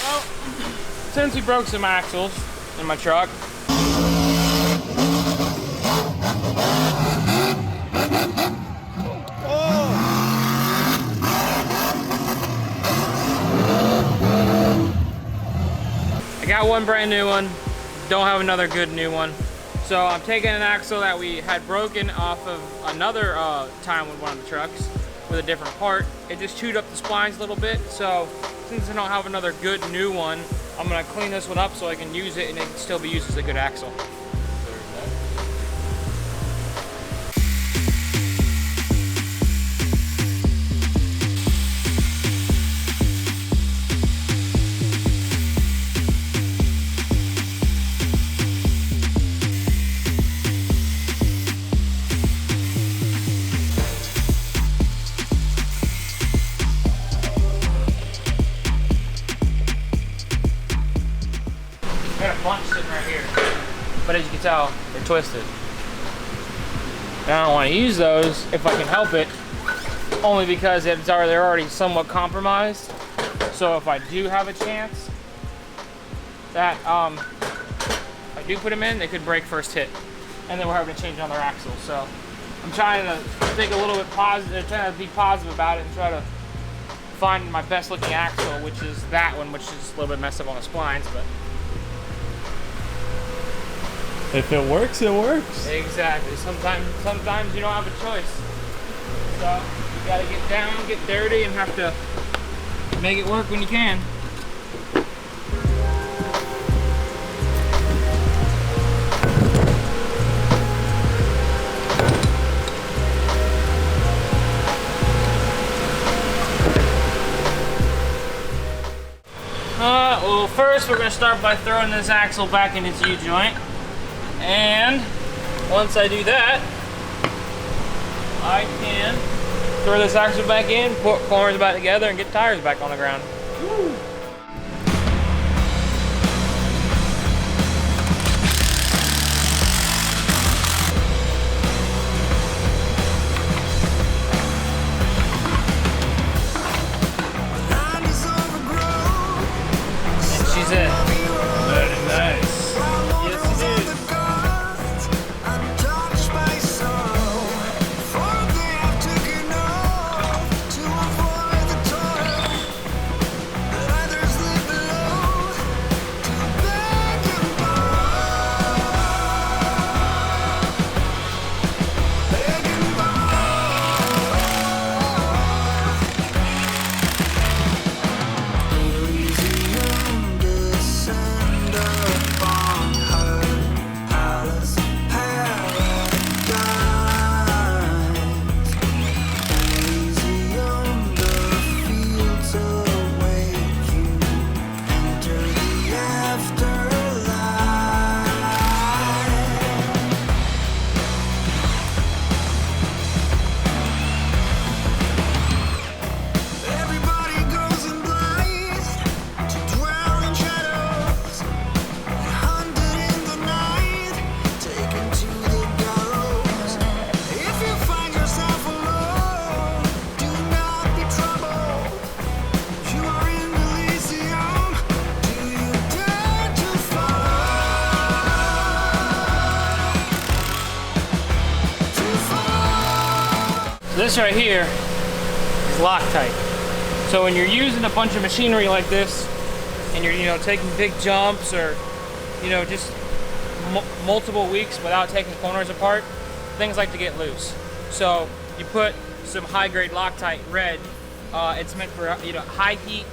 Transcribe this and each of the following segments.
Well, since we broke some axles in my truck, I got one brand new one, don't have another good new one. So I'm taking an axle that we had broken off of another time with one of the trucks with a different part. It just chewed up the splines a little bit. So since I don't have another good new one, I'm gonna clean this one up so I can use it and it can still be used as a good axle. Bunch sitting right here, but as you can tell, they're twisted. And I don't want to use those if I can help it, only because they're already somewhat compromised. So if I do have a chance that if I do put them in, they could break first hit, and then we're having to change another axle. So I'm trying to think a little bit positive, trying to be positive about it, and try to find my best looking axle, which is that one, which is a little bit messed up on the splines, but. If it works, it works. Exactly. Sometimes you don't have a choice. So you gotta get down, get dirty, and have to make it work when you can. Well, first we're gonna start by throwing this axle back in its U-joint. And once I do that, I can throw this axle back in, put corners back together, and get tires back on the ground. Woo. And she's it. Very nice. This right here is Loctite. So when you're using a bunch of machinery like this, and you're taking big jumps, or just multiple weeks without taking corners apart, things like to get loose. So you put some high-grade Loctite red. It's meant for high heat,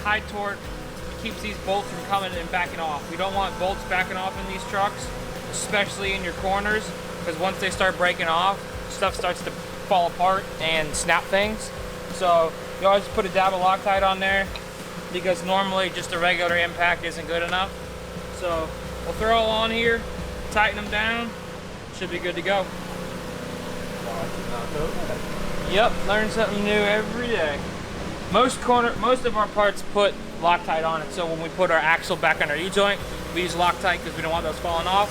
high torque. It keeps these bolts from coming and backing off. We don't want bolts backing off in these trucks, especially in your corners, because once they start breaking off, stuff starts to fall apart and snap things. So you always put a dab of Loctite on there, because normally just a regular impact isn't good enough. So we'll throw it on here, tighten them down, should be good to go. Yep, learn something new every day. Most of our parts put Loctite on it, so when we put our axle back on our U-joint, we use Loctite because we don't want those falling off.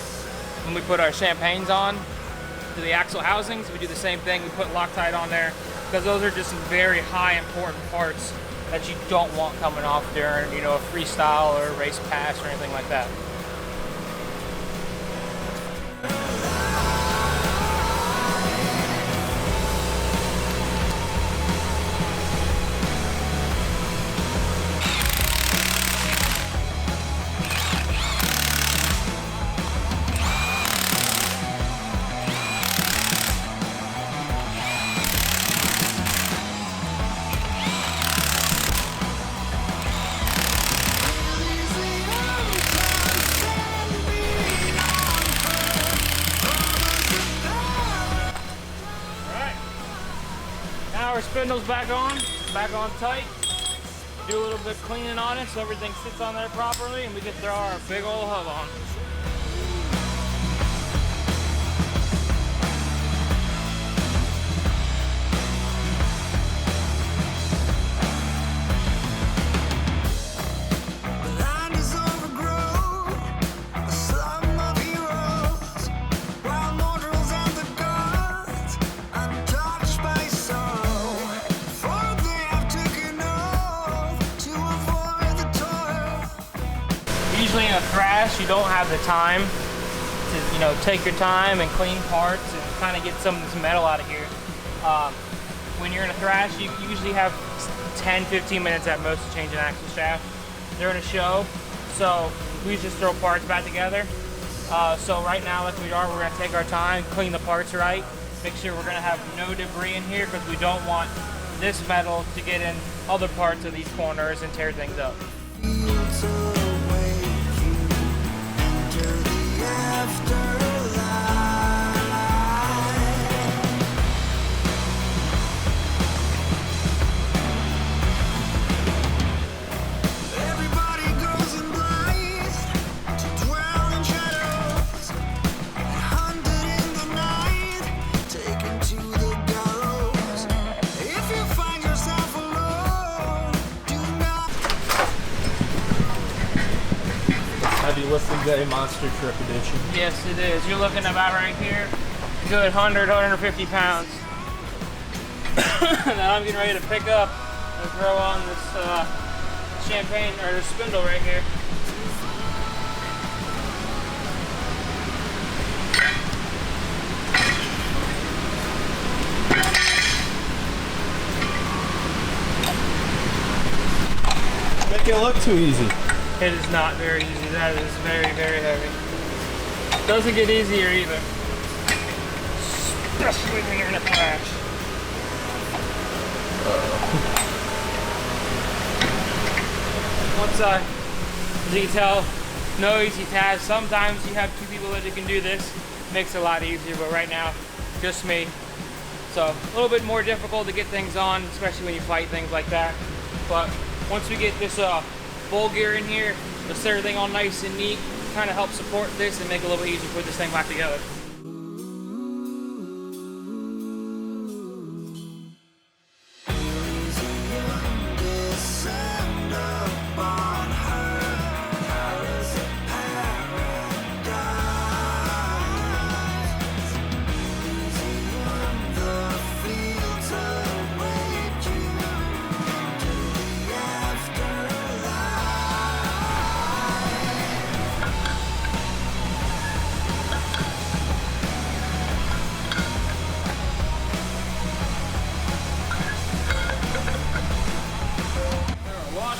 When we put our champagnes on to the axle housings, we do the same thing. We put Loctite on there because those are just some very high important parts that you don't want coming off during, you know, a freestyle or a race pass or anything like that. Our spindle's back on tight. Do a little bit of cleaning on it so everything sits on there properly, and we can throw our big old hub on. Usually in a thrash, you don't have the time to, you know, take your time and clean parts and kind of get some of this metal out of here. When you're in a thrash, you usually have 10-15 minutes at most to change an axle shaft. They're in a show, so we just throw parts back together. So right now, like we are, we're gonna take our time, clean the parts right, make sure we're gonna have no debris in here because we don't want this metal to get in other parts of these corners and tear things up. Have you listened to a Monster Truck edition? Yes, it is. You're looking about right here, good 100, 150 pounds. Now I'm getting ready to pick up and throw on this champagne, or this spindle right here. Make it look too easy. It is not very easy. That is very, very heavy. Doesn't get easier either. Especially when you're in a thrash. Once as you can tell, no easy task. Sometimes you have two people that can do this. Makes it a lot easier, but right now, just me. So a little bit more difficult to get things on, especially when you fight things like that. But once we get this full gear in here, let's set everything all nice and neat, kind of help support this and make it a little bit easier to put this thing back together.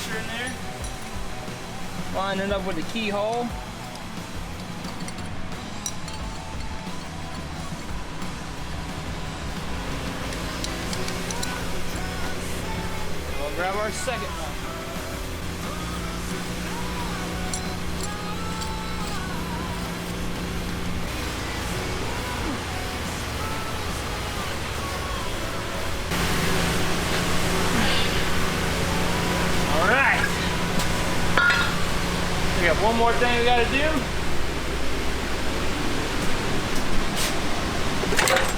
In there, lining up with the keyhole. We'll grab our second one. We got one more thing we gotta do.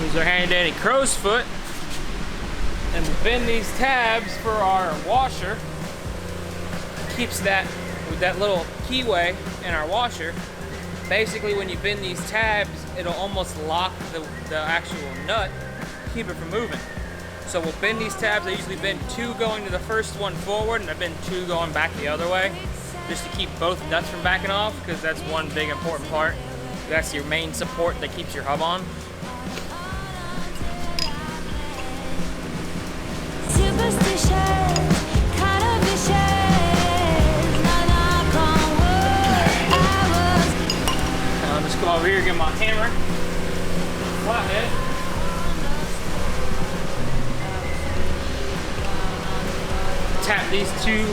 Use our handy dandy crow's foot and bend these tabs for our washer. Keeps that with that little keyway in our washer. Basically, when you bend these tabs, it'll almost lock the actual nut, keep it from moving. So we'll bend these tabs. I usually bend 2 going to the first one forward, and I bend 2 going back the other way, just to keep both nuts from backing off, because that's one big important part. That's your main support that keeps your hub on. I'll just go over here, get my hammer, flathead. Tap these two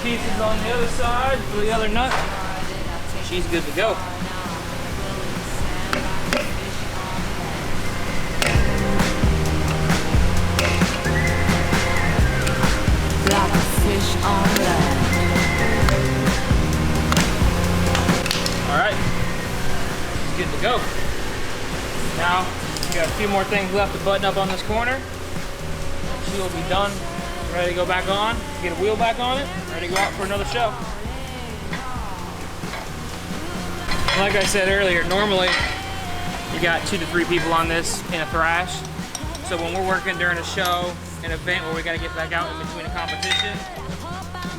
pieces on the other side for the other nut. She's good to go. Like a fish on land. Alright, she's good to go. Now, we got a few more things left to button up on this corner. She will be done, ready to go back on, get a wheel back on it, ready to go out for another show. Like I said earlier, normally you got 2 to 3 people on this in a thrash. So when we're working during a show, an event where we got to get back out in between a competition,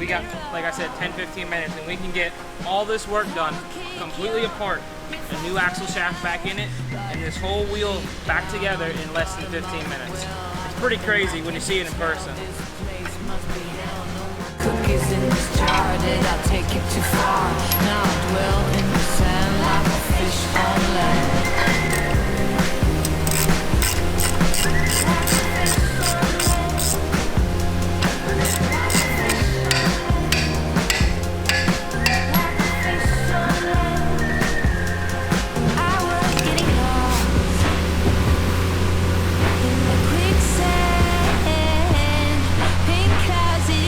we got, like I said, 10-15 minutes, and we can get all this work done completely apart, a new axle shaft back in it, and this whole wheel back together in less than 15 minutes. It's pretty crazy when you see it in person. Cookies in this jar, did I take it too far? Now I dwell in the sand like a fish on land.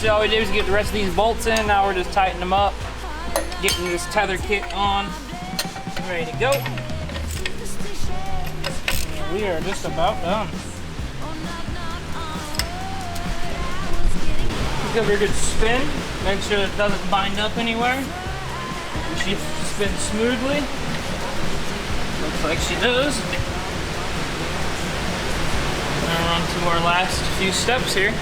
So all we did was get the rest of these bolts in. Now we're just tightening them up, getting this tether kit on, ready to go. And we are just about done. Give her a good spin. Make sure it doesn't bind up anywhere. She spins smoothly. Looks like she does. Now we're on to our last few steps here.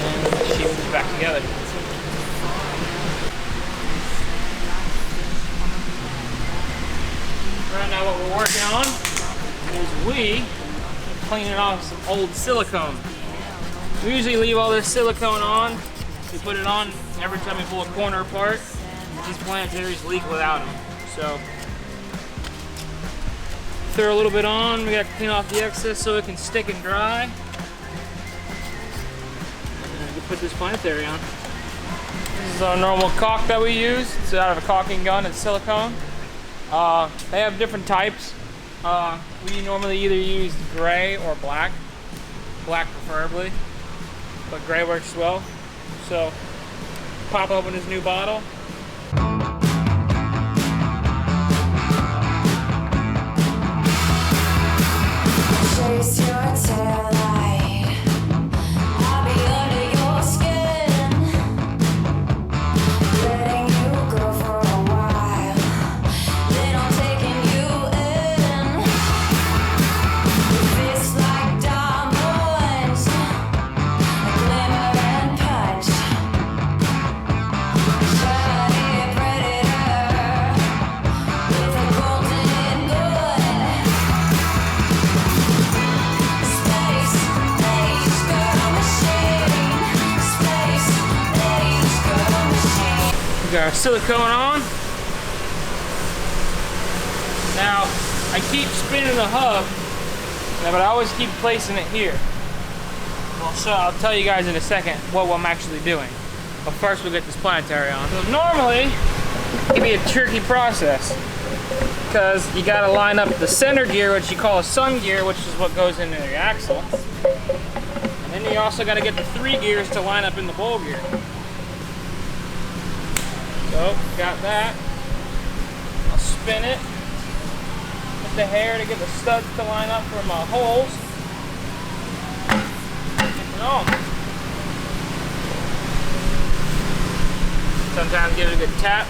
And she moves back together. Right now what we're working on is we cleaning off some old silicone. We usually leave all this silicone on. We put it on every time we pull a corner apart. These Planetaries leak without them. So throw a little bit on. We gotta clean off the excess so it can stick and dry. Put this Planetary on. This is our normal caulk that we use. It's out of a caulking gun. It's silicone. They have different types. We normally either use gray or black. Black preferably, but gray works well. So pop open this new bottle. Chase your tail light. I'll be under your skin, letting you go for a while. Then I'm taking you in. Your face like diamonds, a glimmer and punch. Shiny predator with a golden gun. Space age girl machine. Space age girl machine. We got our silicone on. Now, I keep spinning the hub, but I always keep placing it here. I'll tell you guys in a second what I'm actually doing. But first we'll get this Planetary on. So normally, it can be a tricky process, because you gotta line up the center gear, which you call a sun gear, which is what goes into your axle. And then you also gotta get the 3 gears to line up in the bowl gear. So, got that. I'll spin it with the hair to get the studs to line up for my holes. Get it on. Sometimes give it a good tap.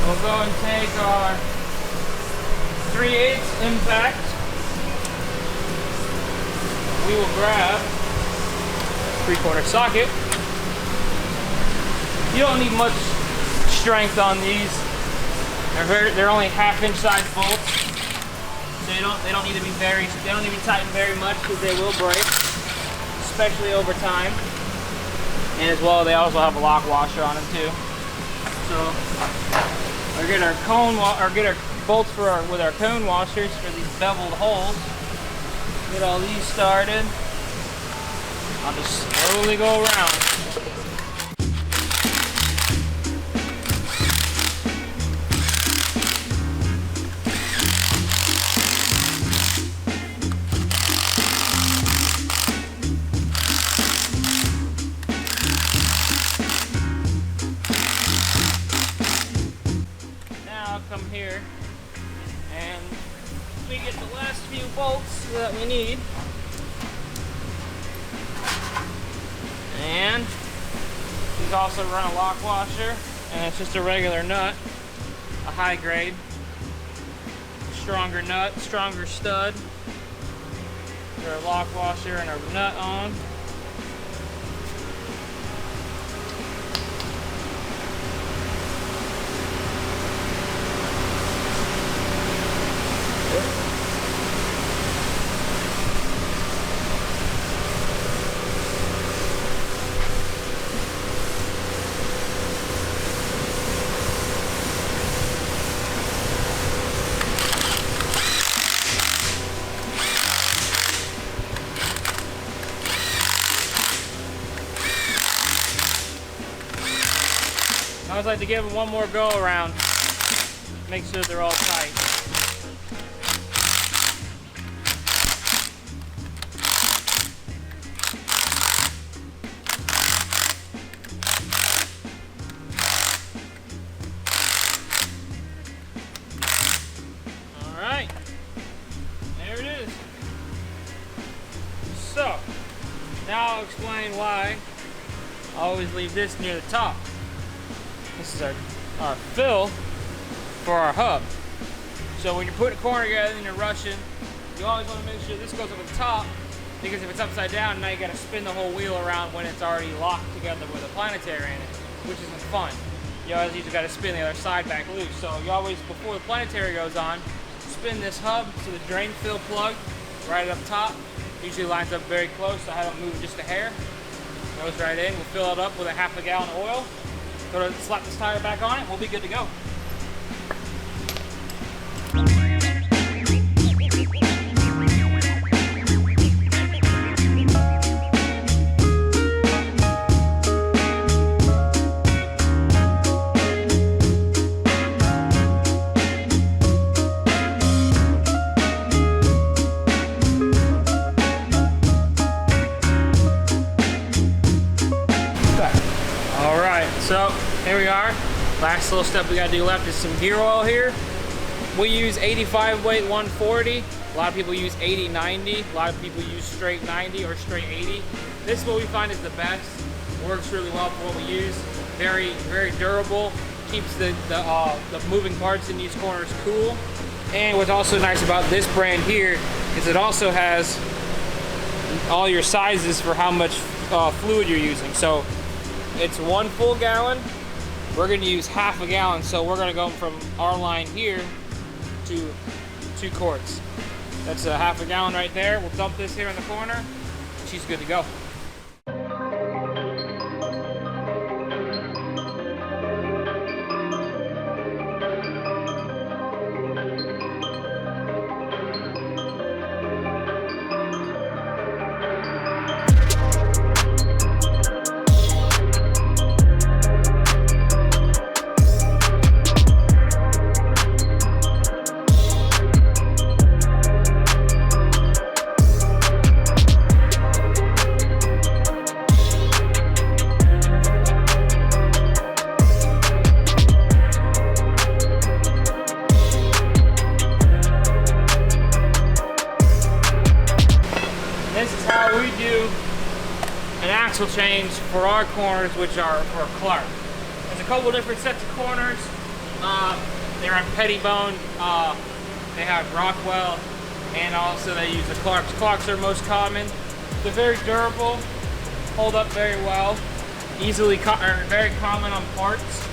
We'll go and take our 3/8 impact. We will grab 3/4 socket. You don't need much strength on these. They're only 1/2 inch size bolts. So they don't need to be tightened very much because they will break, especially over time. And as well, they also have a lock washer on them too. So I'll get our bolts with our cone washers for these beveled holes. Get all these started. I'll just slowly go around. Come here and we get the last few bolts that we need, and these also run a lock washer, and it's just a regular nut, a high grade, stronger nut, stronger stud. Put our lock washer and our nut on. I always like to give them one more go around. Make sure they're all tight. All right, there it is. So, now I'll explain why I always leave this near the top. This is our fill for our hub. So when you're putting a corner together and you're rushing, you always want to make sure this goes up at the top, because if it's upside down, now you got to spin the whole wheel around when it's already locked together with a Planetary in it, which isn't fun. You always usually got to spin the other side back loose. So you always, before the Planetary goes on, spin this hub to the drain fill plug right up top. Usually lines up very close, so I don't move just a hair. Goes right in. We'll fill it up with a 1/2 gallon of oil. Go to slap this tire back on it, we'll be good to go. So here we are. Last little step we gotta do left is some gear oil here. We use 85 weight 140. A lot of people use 80/90. A lot of people use straight 90 or straight 80. This is what we find is the best. Works really well for what we use. Very, very durable. Keeps the moving parts in these corners cool. And what's also nice about this brand here is it also has all your sizes for how much fluid you're using. So it's 1 full gallon. We're going to use 1/2 gallon, so we're going to go from our line here to 2 quarts. That's a 1/2 gallon right there. We'll dump this here in the corner, and she's good to go. We do an axle change for our corners, which are for Clark. There's a couple different sets of corners. They're on Pettibone. They have Rockwell, and also they use the Clarks. Clarks are most common. They're very durable, hold up very well, very common on parts.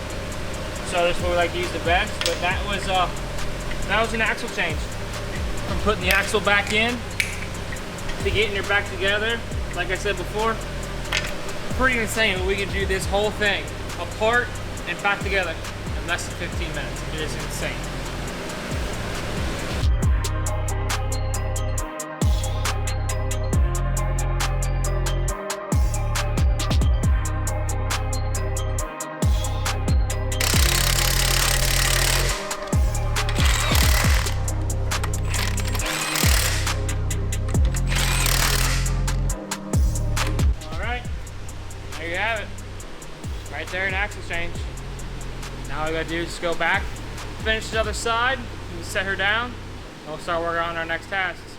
So that's what we like to use the best. But that was an axle change. From putting the axle back in to getting her back together. Like I said before, pretty insane. We can do this whole thing apart and back together in less than 15 minutes. It is insane. There you have it. Right there, an axle change. Now all we gotta do is just go back, finish the other side, and set her down, and we'll start working on our next tasks.